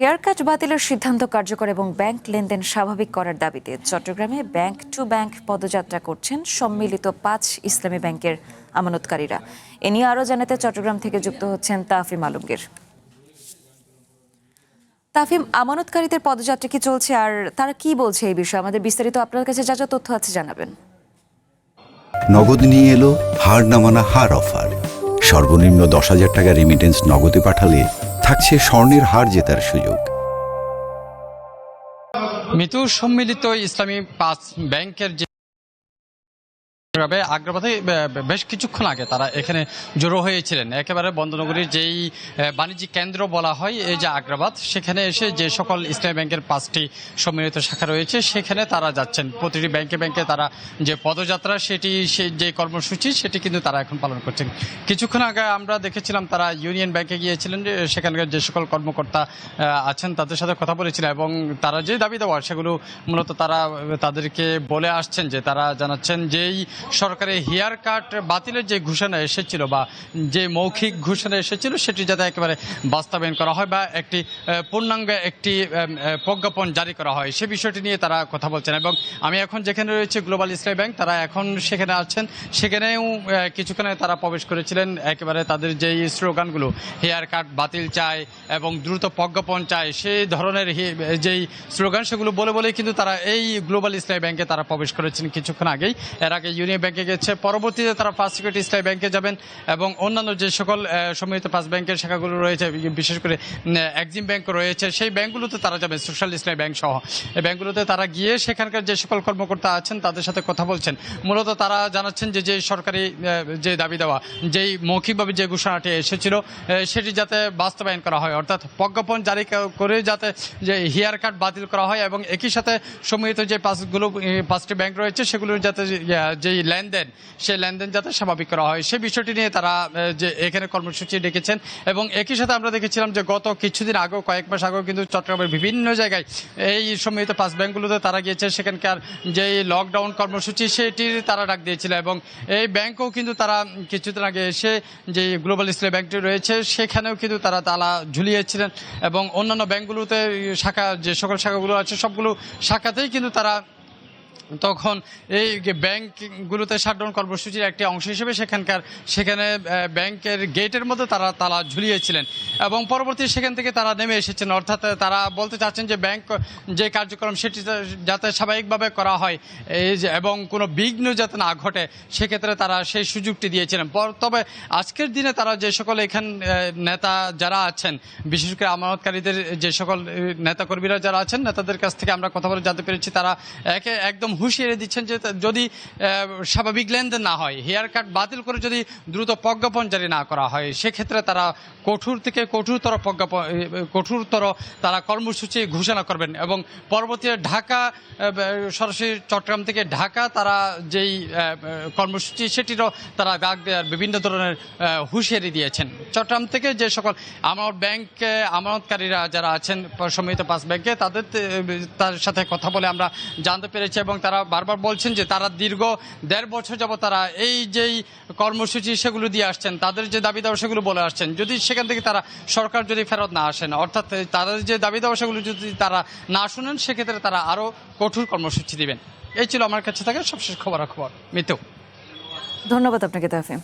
Hair cut বাতিলের সিদ্ধান্ত কার্যকর এবং ব্যাংক লেনদেন স্বাভাবিক করার দাবিতে চট্টগ্রামে ব্যাংক টু ব্যাংক পদযাত্রা করছেন সম্মিলিত ৫ ইসলামী ব্যাংকের আমানতকারীরা। এ নিয়ে আরও জানাতে চট্টগ্রাম থেকে যুক্ত হচ্ছেন তাফিম আলমগীর। তাফিম, আমানতকারীদের পদযাত্রা কি চলছে আর তারা কি বলছে এই বিষয়ে? আমাদের বিস্তারিত আপনার কাছে যা যা তথ্য আছে জানাবেন। নগদ নিয়ে এলো হার না মানা হার অফার। সর্বনিম্ন ১০,০০০ টাকা রেমিটেন্স নগদে পাঠালে থাকছে স্বর্ণের হার জেতার সুযোগ। মিতু, সম্মিলিত ইসলামী ৫ ব্যাংকের যে আগ্রাবাদে বেশ কিছুক্ষণ আগে তারা এখানে জড়ো হয়েছিলেন। একেবারে বন্দরনগরীর যেই বাণিজ্যিক কেন্দ্র বলা হয় এই যে আগ্রাবাদ, সেখানে এসে যে সকল ইসলামী ব্যাংকের ৫টি সম্মিলিত শাখা রয়েছে সেখানে তারা যাচ্ছেন। প্রতিটি ব্যাংকে ব্যাংকে তারা যে পদযাত্রা যে কর্মসূচি সেটি কিন্তু তারা এখন পালন করছেন। কিছুক্ষণ আগে আমরা দেখেছিলাম তারা ইউনিয়ন ব্যাংকে গিয়েছিলেন, সেখানকার যে সকল কর্মকর্তা আছেন তাদের সাথে কথা বলেছিলেন এবং তারা যে দাবি দেওয়া সেগুলো মূলত তারা তাদেরকে বলে আসছেন যে তারা জানাচ্ছেন যেই সরকারের হেয়ার কাট বাতিলের যে ঘোষণা এসেছিল বা যে মৌখিক ঘোষণা এসেছিল সেটি যাতে একেবারে বাস্তবায়ন করা হয় বা একটি পূর্ণাঙ্গ একটি প্রজ্ঞাপন জারি করা হয় সে বিষয়টি নিয়ে তারা কথা বলছেন। এবং আমি এখন যেখানে রয়েছে গ্লোবাল ইসলামী ব্যাংক, তারা এখন সেখানে আছেন। সেখানেও কিছুক্ষণে তারা প্রবেশ করেছিলেন। একেবারে তাদের যেই স্লোগানগুলো হেয়ার কাট বাতিল চায় এবং দ্রুত প্রজ্ঞাপন চায় সেই ধরনের যেই স্লোগান সেগুলো বলে বলেই কিন্তু তারা এই গ্লোবাল ইসলামী ব্যাংকে তারা প্রবেশ করেছেন কিছুক্ষণ আগেই। এর আগে ইউনিয়ন ব্যাংকে গেছে, পরবর্তীতে তারা ফার্স্ট সিকিউরিটি ইসলামী ব্যাংকে যাবেন এবং অন্যান্য যে সকল সম্মিলিত ৫ ব্যাংকের শাখাগুলো রয়েছে, বিশেষ করে এক্সিম ব্যাংক রয়েছে, সেই ব্যাংকগুলোতে তারা যাবেন, সোশ্যাল ইসলামী ব্যাংক সহ এই ব্যাংকগুলোতে তারা গিয়ে সেখানকার যে সকল কর্মকর্তা আছেন তাদের সাথে কথা বলছেন। মূলত তারা জানাচ্ছেন যে সরকারি যে দাবি দেওয়া যেই মৌখিকভাবে যে ঘোষণাটি এসেছিল সেটি যাতে বাস্তবায়ন করা হয়, অর্থাৎ প্রজ্ঞাপন জারি করে যাতে যে হেয়ার কাট বাতিল করা হয় এবং একই সাথে সম্মিলিত যে ৫টি ব্যাংক রয়েছে সেগুলোর যাতে যেই লেনদেন সেই লেনদেন যাতে স্বাভাবিক করা হয় সে বিষয়টি নিয়ে তারা যে এখানে কর্মসূচি ডেকেছেন। এবং একই সাথে আমরা দেখেছিলাম যে গত কিছুদিন আগেও, কয়েক মাস আগেও কিন্তু চট্টগ্রামের বিভিন্ন জায়গায় এই সম্মিলিত ৫ ব্যাংকগুলোতে তারা গিয়েছে, সেখানকার যেই লকডাউন কর্মসূচি সেটির তারা ডাক দিয়েছিল এবং এই ব্যাংকও কিন্তু তারা কিছুদিন আগে এসে যে গ্লোবাল ইসলামী ব্যাংকটি রয়েছে সেখানেও কিন্তু তারা তালা ঝুলিয়েছিলেন এবং অন্যান্য ব্যাংকগুলোতে শাখা যে সকল শাখাগুলো আছে সবগুলো শাখাতেই কিন্তু তারা তখন এই ব্যাংকগুলোতে শাটডাউন কর্মসূচির একটি অংশ হিসেবে সেখানে ব্যাংকের গেটের মধ্যে তারা তালা ঝুলিয়েছিলেন এবং পরবর্তী সেখান থেকে তারা নেমে এসেছেন। অর্থাৎ তারা বলতে চাচ্ছেন যে ব্যাংক যে কার্যক্রম সেটি যাতে স্বাভাবিকভাবে করা হয় এবং কোনো বিঘ্ন যাতে না ঘটে সেক্ষেত্রে তারা সেই সুযোগটি দিয়েছিলেন। তবে আজকের দিনে তারা যে সকল এখান নেতা যারা আছেন, বিশেষ করে আমানতকারীদের যে সকল নেতাকর্মীরা যারা আছেন, নেতাদের কাছ থেকে আমরা কথা বলে জানতে পেরেছি তারা একদম হুঁশিয়ারি দিচ্ছেন যে যদি স্বাভাবিক লেনদেন না হয়, হেয়ার কাট বাতিল করে যদি দ্রুত প্রজ্ঞাপন জারি না করা হয় সেক্ষেত্রে তারা কঠোর থেকে কঠোরতর তারা কর্মসূচি ঘোষণা করবেন এবং পরবর্তীতে ঢাকা সরাসরি চট্টগ্রাম থেকে ঢাকা তারা যেই কর্মসূচি সেটিরও তারা ডাক দেওয়ার বিভিন্ন ধরনের হুঁশিয়ারি দিয়েছেন। চট্টগ্রাম থেকে যে সকল আমানতকারীরা যারা আছেন সম্মিলিত ৫ ব্যাংকে তার সাথে কথা বলে আমরা জানতে পেরেছি এবং তারা বারবার বলছেন যে তারা দীর্ঘ ১.৫ বছর যাবত তারা এই যেই কর্মসূচি সেগুলো দিয়ে আসছেন, তাদের যে দাবি দেওয়া সেগুলো বলে আসছেন। যদি সেখান থেকে তারা সরকার যদি ফেরত না আসেন, অর্থাৎ তাদের যে দাবি দেওয়া সেগুলো যদি তারা না শুনেন সেক্ষেত্রে তারা আরও কঠোর কর্মসূচি দিবেন। এই ছিল আমার কাছে থাকা সবশেষ খবরাখবর। মিতু, ধন্যবাদ আপনাকে তাফিম।